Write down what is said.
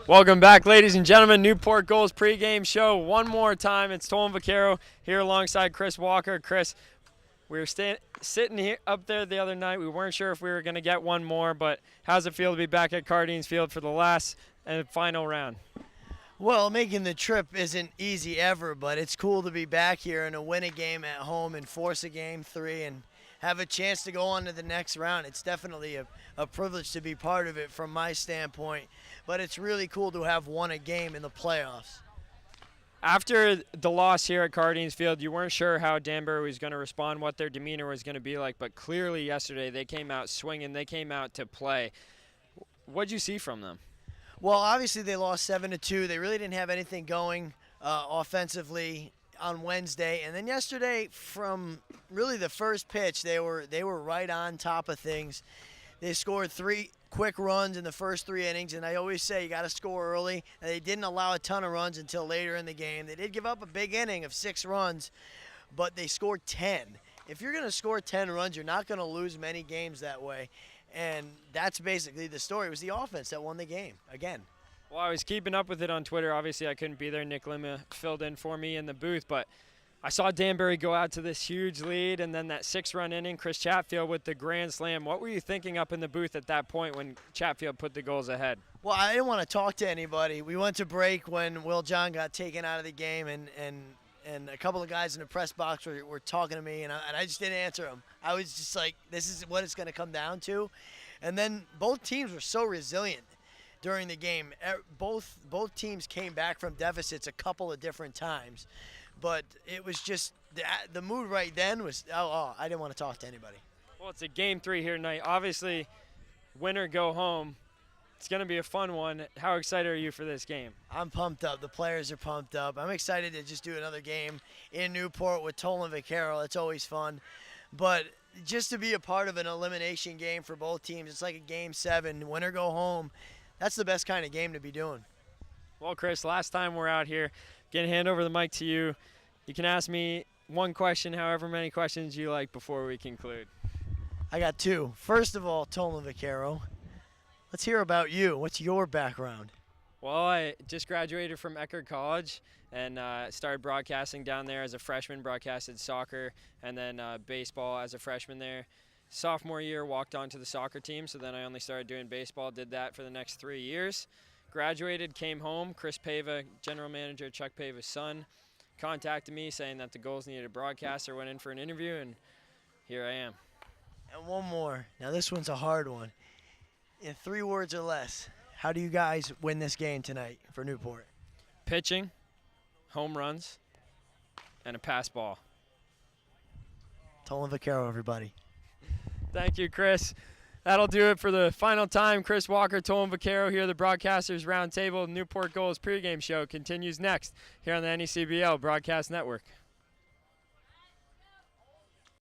Welcome back, ladies and gentlemen. Newport Gulls pregame show. One more time. It's Tolan Vaquero here alongside Chris Walker. Chris, we were sitting here up there the other night. We weren't sure if we were going to get one more, but how's it feel to be back at Cardines Field for the last and final round? Well, making the trip isn't easy ever, but it's cool to be back here and to win a game at home and force a game 3 and have a chance to go on to the next round. It's definitely a privilege to be part of it from my standpoint, but it's really cool to have won a game in the playoffs. After the loss here at Cardines Field, you weren't sure how Danbury was going to respond, what their demeanor was going to be like, but clearly yesterday they came out swinging. They came out to play. What did you see from them? Well, obviously they lost 7-2. They really didn't have anything going offensively on Wednesday, and then yesterday, from really the first pitch, they were right on top of things. They scored 3 quick runs in the first 3 innings, and I always say you got to score early, and they didn't allow a ton of runs until later in the game. They did give up a big inning of 6 runs, but they scored 10. If you're going to score 10 runs, you're not going to lose many games that way, and that's basically the story. It was the offense that won the game again. Well, I was keeping up with it on Twitter. Obviously, I couldn't be there. Nick Lima filled in for me in the booth, but I saw Danbury go out to this huge lead, and then that 6-run inning, Chris Chatfield with the grand slam. What were you thinking up in the booth at that point when Chatfield put the goals ahead? Well, I didn't want to talk to anybody. We went to break when Will John got taken out of the game, and a couple of guys in the press box were talking to me, and I just didn't answer them. I was just like, this is what it's going to come down to. And then both teams were so resilient during the game. Both teams came back from deficits a couple of different times. But it was just the mood right then was, I didn't want to talk to anybody. Well, it's a game 3 here tonight. Obviously, win or go home. It's going to be a fun one. How excited are you for this game? I'm pumped up. The players are pumped up. I'm excited to just do another game in Newport with Tolan Vaquero. It's always fun. But just to be a part of an elimination game for both teams, it's like a game 7, win or go home. That's the best kind of game to be doing. Well, Chris, last time we're out here, going to hand over the mic to you. You can ask me one question, however many questions you like before we conclude. I got 2. First of all, Tolan Vaquero, let's hear about you. What's your background? Well, I just graduated from Eckerd College and started broadcasting down there as a freshman, broadcasted soccer and then baseball as a freshman there. Sophomore year, walked onto the soccer team, so then I only started doing baseball, did that for the next 3 years. Graduated, came home. Chris Pava, general manager, Chuck Pava's son, contacted me saying that the Gulls needed a broadcaster, went in for an interview, and here I am. And one more. Now this one's a hard one. In 3 words or less, how do you guys win this game tonight for Newport? Pitching, home runs, and a pass ball. Tolan Vaquero, everybody. Thank you, Chris. That'll do it for the final time. Chris Walker, Tolan Vaquero here. The Broadcasters Roundtable Newport Gulls pregame show continues next here on the NECBL Broadcast Network.